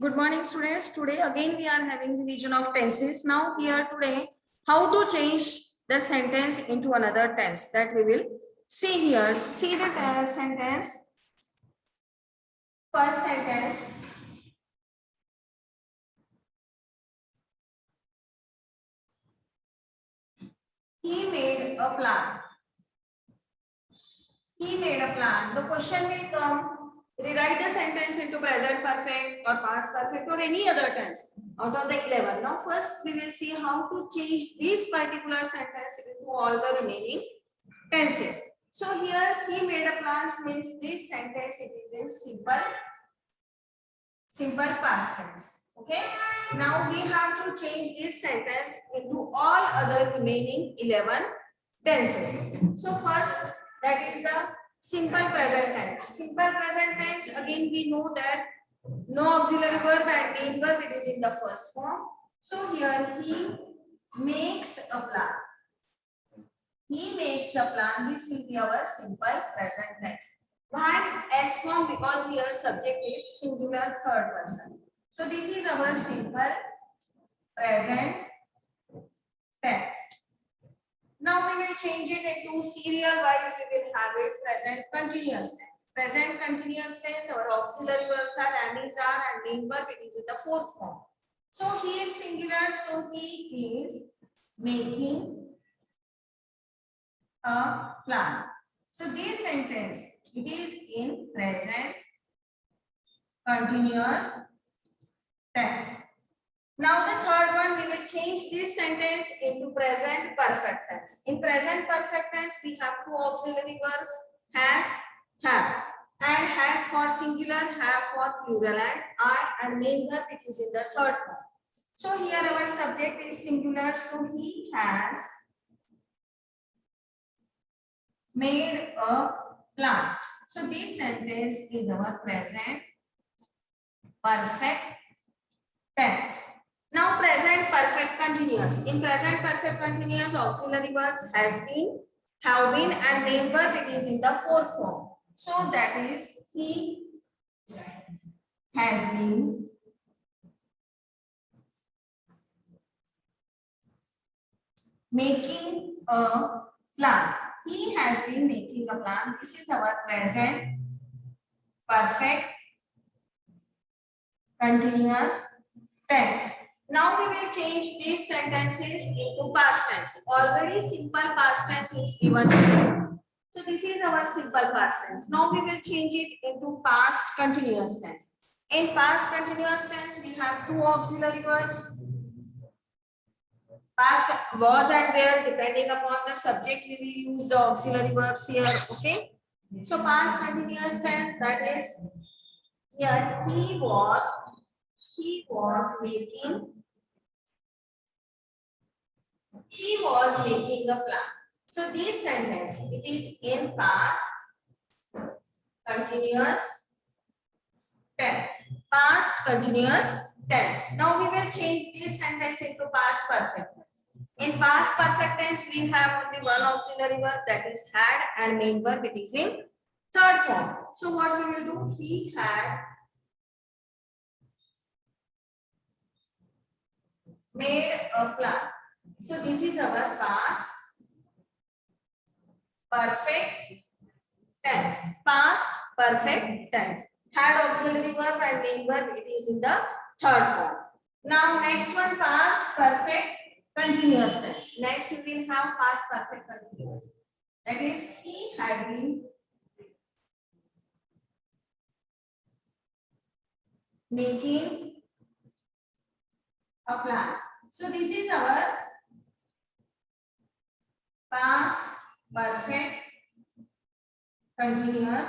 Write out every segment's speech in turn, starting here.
Good morning, students. Today again we are having revision of tenses. Now here today how to change the sentence into another tense, that we will see here. See the sentence. First sentence. He made a plan. He made a plan. The question will come. Rewrite the sentence into present perfect or past perfect or any other tense out of the 11. Now first we will see how to change this particular sentence into all the remaining tenses. So here he made a plan means this sentence it is in simple past tense. Okay. Now we have to change this sentence into all other remaining 11 tenses. So first that is the simple present tense. Simple present tense, again we know that no auxiliary verb and main verb, it is in the first form. So here he makes a plan. He makes a plan. This will be our simple present tense. Why S form? Because here subject is singular third person. So this is our simple present tense. Now we will change it into serial wise. We will have it present continuous tense. Present continuous tense, our auxiliary verbs are am, is, are, and main verb it is in the fourth form. So he is singular. So he is making a plan. So this sentence it is in present continuous tense. Now the third one, we will change this sentence into present perfect tense. In present perfect tense, we have two auxiliary verbs, has, have. And has for singular, have for plural, and I and main verb it is in the third form. So here our subject is singular, so he has made a plan. So this sentence is our present perfect tense. Now present perfect continuous. In present perfect continuous, auxiliary verbs has been, have been, and main verb it is in the fourth form. So that is he has been making a plan. He has been making a plan. This is our present perfect continuous tense. Now we will change these sentences into past tense. Already simple past tense is given. So this is our simple past tense. Now we will change it into past continuous tense. In past continuous tense, we have two auxiliary verbs. Past was and were, depending upon the subject, we will use the auxiliary verbs here. Okay. So past continuous tense, that is here he was making a plan. So this sentence it is in past continuous tense. Past continuous tense. Now we will change this sentence into past perfect tense. In past perfect tense, we have only one auxiliary verb, that is had, and main verb it is in third form. So what we will do? He had made a plan. So this is our past perfect tense. Past perfect tense. Had auxiliary verb and main verb it is in the third form. Now next one, past perfect continuous tense. Next we will have past perfect continuous. That is he had been making a plan. So this is our past perfect continuous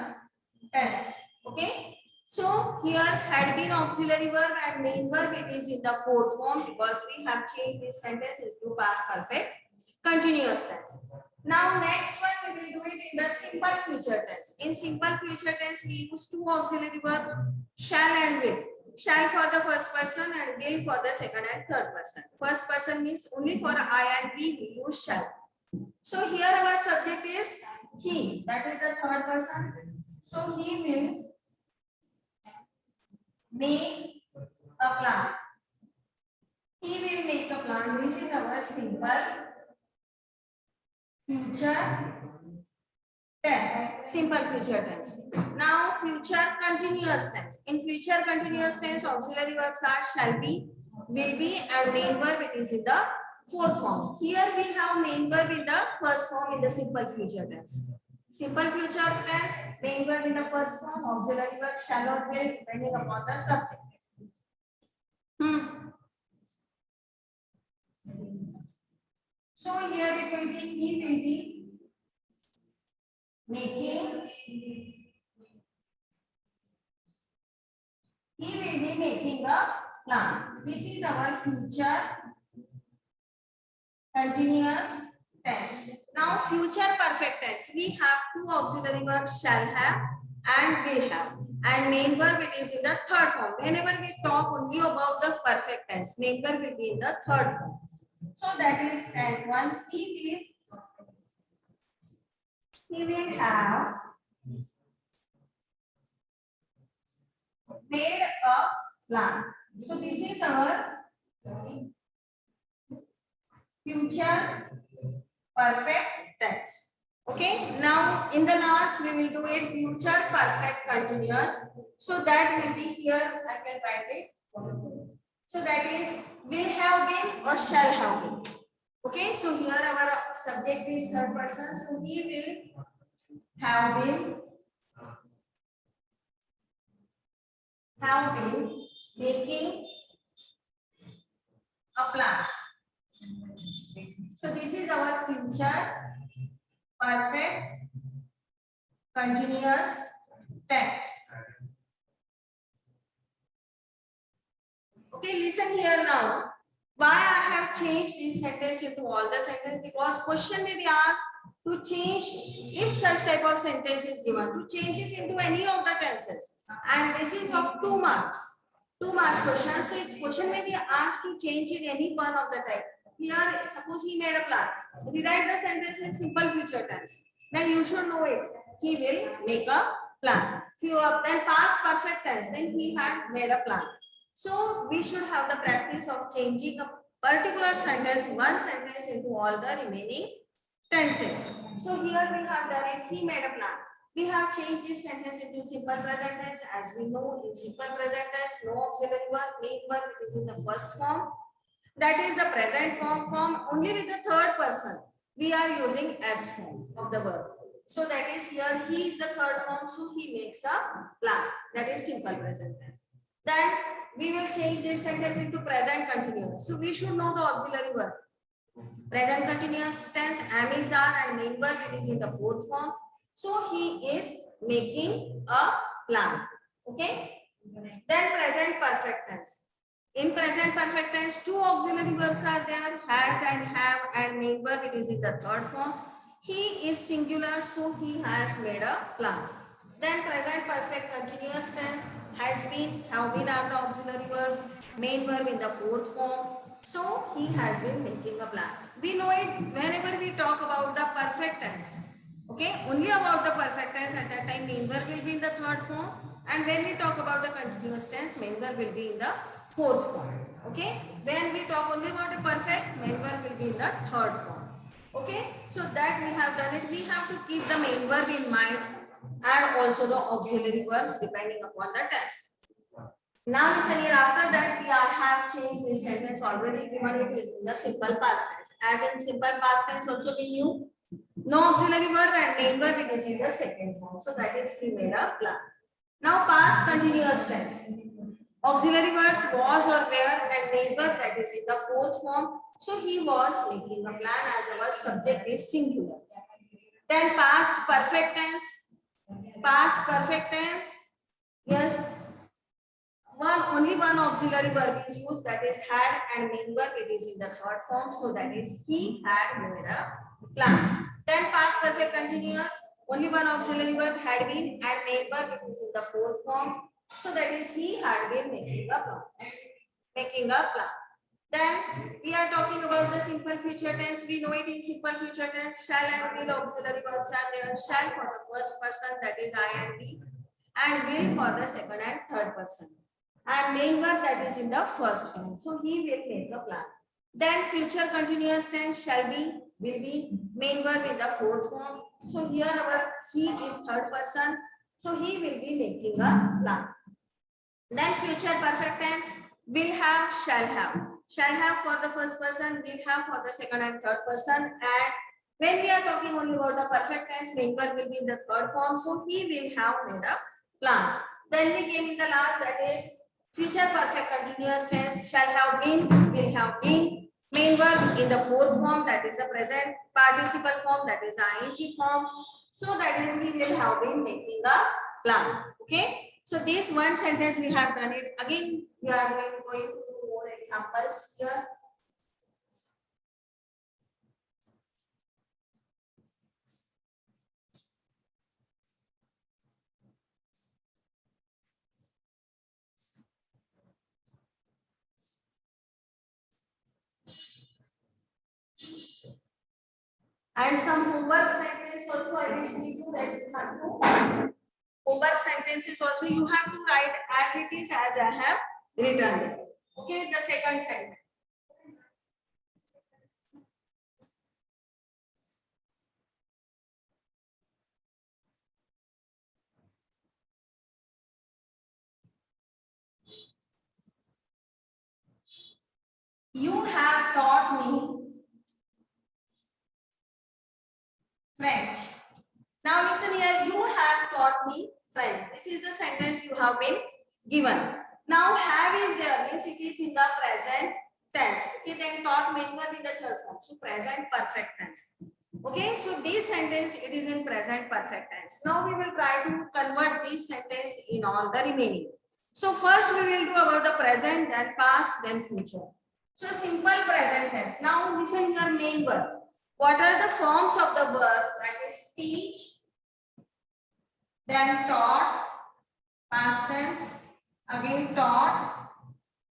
tense. Okay. So here had been auxiliary verb and main verb it is in the fourth form because we have changed this sentence into past perfect continuous tense. Now next one we will do it in the simple future tense. In simple future tense we use two auxiliary verb, shall and will. Shall for the first person and will for the second and third person. First person means only for I and we use shall. So here our subject is he, that is the third person. So he will make a plan. He will make a plan. This is our simple future tense. Simple future tense. Now future continuous tense. In future continuous tense, auxiliary verbs are shall be, will be, and main verb it is in the fourth form. Here we have main verb in the first form in the simple future tense. Simple future tense, main verb in the first form, auxiliary verb shall or will depending upon the subject. So here it will be, he will be making, a plan. This is our future continuous tense. Now future perfect tense. We have two auxiliary verbs, shall have and will have. And main verb it is in the third form. Whenever we talk only about the perfect tense, main verb will be in the third form. So that is at one, he will have made a plan. So this is our future perfect tense. Okay, now in the last we will do a future perfect continuous. So that will be here, I can write it. So that is will have been or shall have been. Okay, so here our subject is third person. So he will have been making a plan. So this is our future perfect continuous tense. Okay, listen here now. Why I have changed this sentence into all the sentence? Because question may be asked to change, if such type of sentence is given, to change it into any of the tenses. And this is of 2 marks. 2 marks question. So it question may be asked to change in any one of the type. Here, suppose he made a plan. Rewrite the sentence in simple future tense. Then you should know it. He will make a plan. Then past perfect tense. Then he had made a plan. So we should have the practice of changing a particular sentence, one sentence into all the remaining tenses. So here we have done it. He made a plan. We have changed this sentence into simple present tense. As we know, in simple present tense, no auxiliary verb, main verb is in the first form. That is the present form. Only with the third person we are using S form of the verb. So that is here he is the third form. So he makes a plan. That is simple present tense. Then we will change this sentence into present continuous. So we should know the auxiliary verb. Present continuous tense, am is are, and main verb it is in the fourth form. So he is making a plan. Okay. Then present perfect tense. In present perfect tense, 2 auxiliary verbs are there, has and have, and main verb it is in the third form. He is singular, so he has made a plan. Then present perfect continuous tense, has been, have been are the auxiliary verbs, main verb in the fourth form. So he has been making a plan. We know it whenever we talk about the perfect tense. Okay, only about the perfect tense, at that time main verb will be in the third form. And when we talk about the continuous tense, main verb will be in the fourth form. Okay, when we talk only about the perfect, main verb will be in the third form. Okay, so that we have done it. We have to keep the main verb in mind and also the auxiliary verbs depending upon the tense. Now listen here, after that we have changed this sentence already, given it is in the simple past tense. As in simple past tense also we knew no auxiliary verb and main verb it is in the second form. So that is he made a plan. Now past continuous tense. Auxiliary verbs was or were and main verb that is in the fourth form. So he was making a plan as our subject is singular. Then past perfect tense. Past perfect tense. Yes. Only one auxiliary verb is used, that is had, and main verb it is in the third form. So that is he had made a plan. Then past perfect continuous. Only one auxiliary verb had been and main verb it is in the fourth form. So that is he had been making a plan. Then we are talking about the simple future tense. We know it in simple future tense. Shall and will auxiliary verbs are there. Shall for the first person, that is I and we, and will for the second and third person. and main verb that is in the first form. So he will make a plan. Then future continuous tense shall be, will be, main verb in the fourth form. So here our he is third person. So he will be making a plan. Then future perfect tense will have, shall have. Shall have for the first person, will have for the second and third person. And when we are talking only about the perfect tense, main verb will be in the third form. So he will have made a plan. Then we came in the last, that is future perfect continuous tense shall have been, will have been. Main verb in the fourth form, that is the present participle form, that is the ing form. So that is he will have been making a plan. Okay. So this one sentence we have done it. Again, we are going to do more examples here. And some homework sentence also I will give you that you have to. Homework sentences also you have to write as it is, as I have written it. Okay, the second sentence. You have taught me French. Now listen here, you have taught me French. This is the sentence you have been given. Now have is there, means it is in the present tense. Okay, then taught main verb in the third form. So present perfect tense. Okay, so this sentence it is in present perfect tense. Now we will try to convert this sentence in all the remaining. So first we will do about the present, then past, then future. So simple present tense. Now listen your main verb. What are the forms of the verb? That is teach, then taught, past tense, again taught,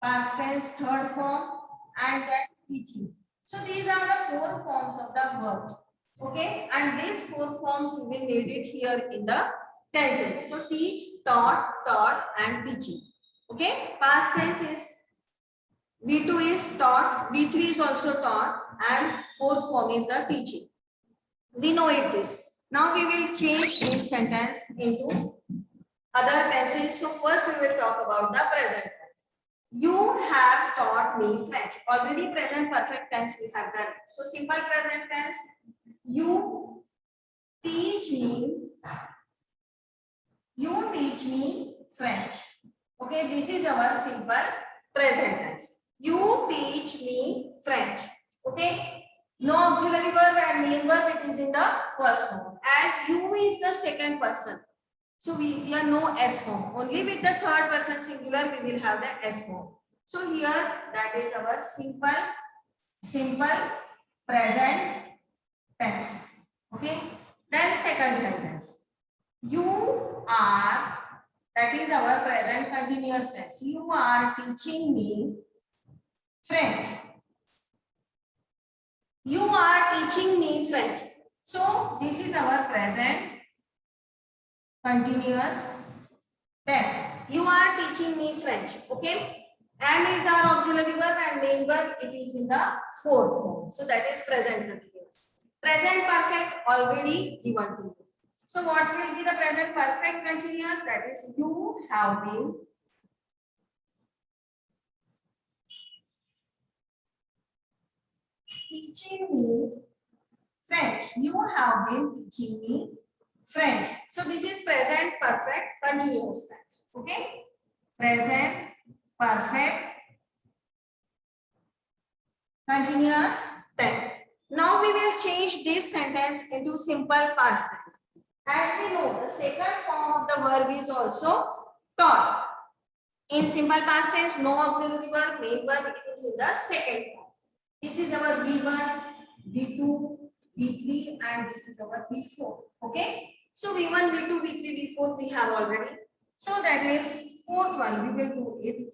past tense, third form, and then teaching. So these are the four forms of the verb. Okay, and these four forms will be needed here in the tenses. So teach, taught, and teaching. Okay, past tense is V2 is taught, V3 is also taught, and fourth form is the teaching. We know it is. Now we will change this sentence into other tenses. So first we will talk about the present tense. You have taught me French. Already present perfect tense we have done. So simple present tense. You teach me French. Okay, this is our simple present tense. You teach me French. Okay. No auxiliary verb and main verb, it is in the first form. As you is the second person. So we have no S form. Only with the third person singular we will have the S form. So here that is our simple present tense. Okay. Then second sentence. You are, that is our present continuous tense. You are teaching me French. You are teaching me French. So this is our present continuous tense. You are teaching me French. Okay. Am is our auxiliary verb and main verb it is in the fourth form. So that is present continuous. Present perfect already given to you. So what will be the present perfect continuous? That is you have been teaching me French. You have been teaching me French. So this is present perfect continuous tense. Okay. Present perfect continuous tense. Now we will change this sentence into simple past tense. As we know, the second form of the verb is also taught. In simple past tense, no auxiliary verb, main verb it is in the second form. This is our V1, V2, V3, and this is our V4. Okay. So V1, V2, V3, V4 we have already. So that is fourth one. We will do it.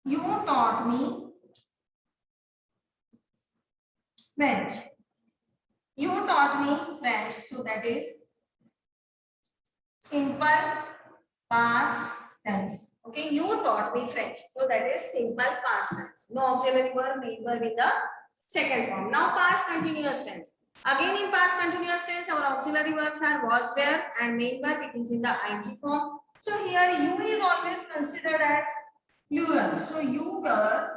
You taught me French. You taught me French. So that is simple past tense. Okay, you taught me French. So that is simple past tense. No auxiliary verb, main verb in the second form. Now past continuous tense. Again in past continuous tense, our auxiliary verbs are was, were, and main verb it is in the ing form. So here you is always considered as plural. So you were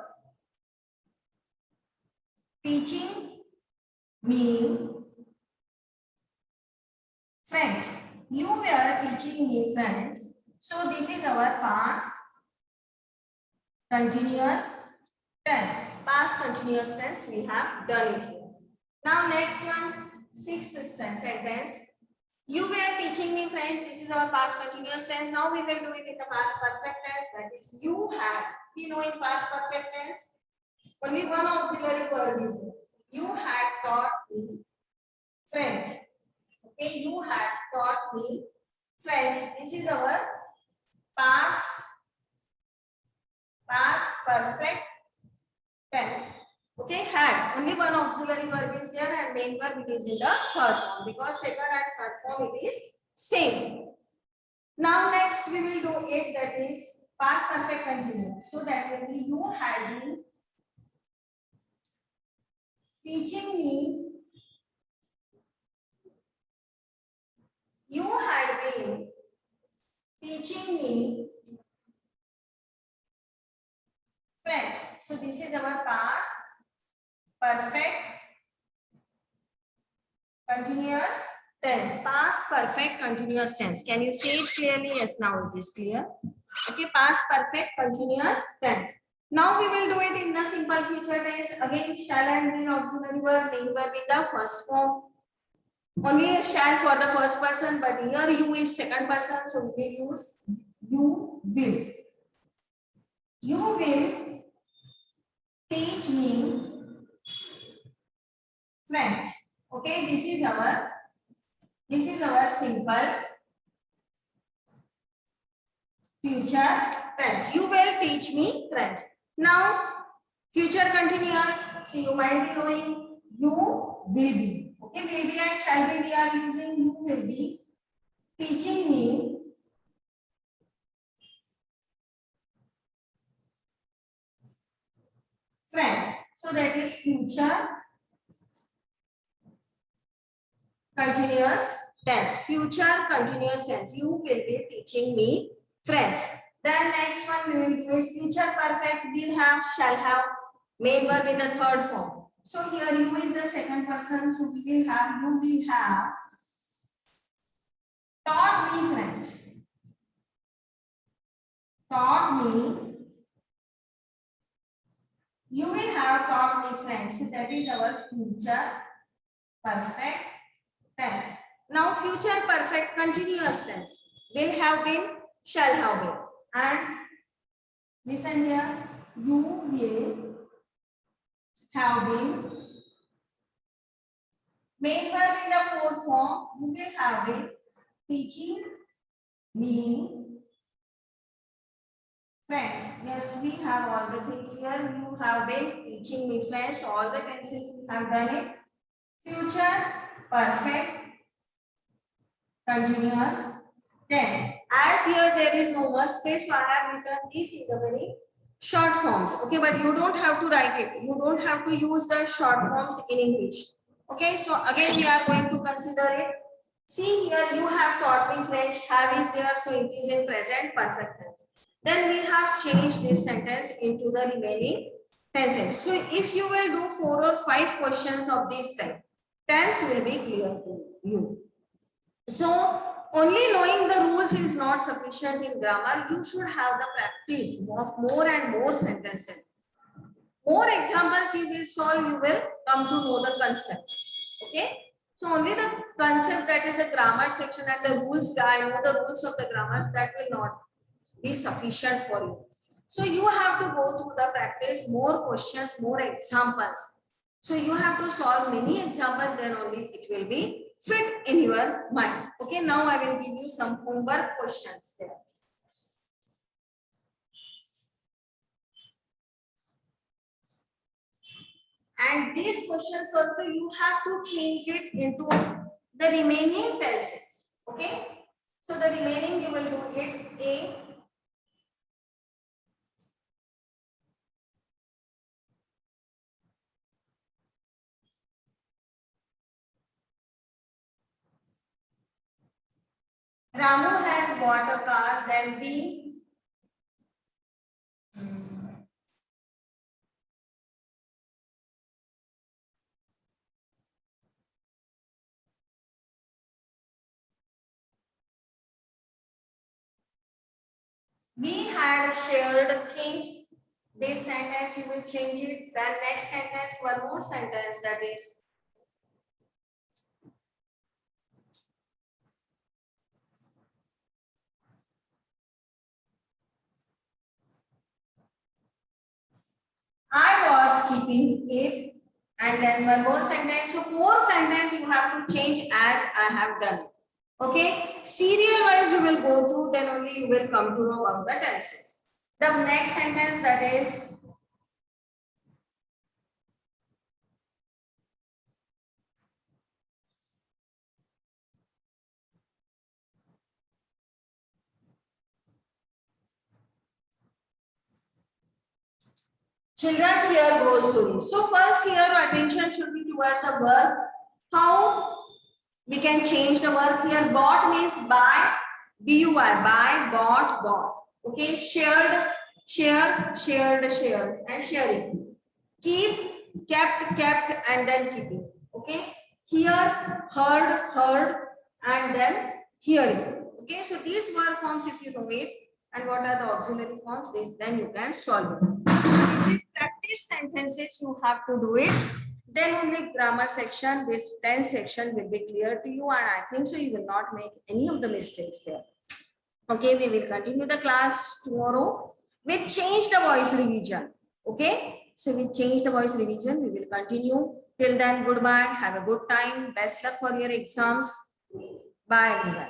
teaching me French. You were teaching me French. So this is our past continuous tense. Past continuous tense we have done it here. Now next one, sixth sentence. You were teaching me French. This is our past continuous tense. Now we will do it in the past perfect tense. That is you had. You know in past perfect tense, only one auxiliary verb is there. You had taught me French. Okay, you had taught me French. This is our past perfect tense. Okay, had. Only one auxiliary verb is there and main verb it is in the third form because second and third form it is same. Now next we will do it, that is past perfect continuous. So that will be you had been teaching me. You had been teaching me French. So this is our past perfect continuous tense. Past perfect continuous tense. Can you say it clearly? Yes, now it is clear. Okay, past perfect continuous tense. Now we will do it in the simple future tense. Again, shall and will auxiliary verb, main verb in the first form. Only shall for the first person, but here you is second person, so we will use you will. You will teach me French. Okay, this is our simple future tense. You will teach me French. Now future continuous. So you might be knowing you will be. Okay, will be and shall be we are using. You will be teaching me French. So that is future continuous tense. Future continuous tense. You will be teaching me French. Then next one we will do it. Future perfect will have, shall have, main verb in the third form. So here you is the second person. So we will have, you will have taught me French. Taught me. You will have taught me French. So that is our future perfect tense. Now future perfect continuous tense. Will have been, shall have been. And listen here. You will have been. Main verb in the fourth form. You will have been teaching me French. Yes, we have all the things here. You have been teaching me French. So all the tenses we have done it. Future perfect continuous tense. As here there is no much space, so I have written this in the very short forms. Okay, but you don't have to write it. You don't have to use the short forms in English. Okay, so again we are going to consider it. See here, you have taught me French. Have is there, so it is in present perfect tense. Then we have changed this sentence into the remaining tenses. So if you will do 4 or 5 questions of this type, tense will be clear to you. So only knowing the rules is not sufficient in grammar. You should have the practice of more and more sentences. More examples you will solve, you will come to know the concepts. Okay. So only the concept, that is a grammar section, and the rules, I know the rules of the grammars, that will not be sufficient for you. So you have to go through the practice, more questions, more examples. So you have to solve many examples, then only it will be fit in your mind. Okay, now I will give you some homework questions there. And these questions also you have to change it into the remaining tenses. Okay, so So the remaining you will do it A. Ramu has bought a car, then B. We had shared things. This sentence you will change it. Then next sentence, one more sentence, that is I was keeping it. And then one more sentence. So 4 sentences you have to change as I have done it. Okay. Serial wise you will go through, then only you will come to know about the tenses. The next sentence, that is children here goes to. So first here attention should be towards the verb. How we can change the verb here? Bought means buy, B-U-Y, buy, bought. Okay, shared, share, shared, shared, and sharing. Keep, kept, and then keeping. Okay, hear, heard, and then hearing. Okay, so these verb forms, if you know it, and what are the auxiliary forms, this then you can solve it. So this is practice sentences, you have to do it. Then only grammar section, this 10 section will be clear to you, and I think so you will not make any of the mistakes there. Okay, we will continue the class tomorrow. We change the voice revision. Okay, so we change the voice revision. We will continue. Till then, goodbye. Have a good time. Best luck for your exams. Bye, everyone.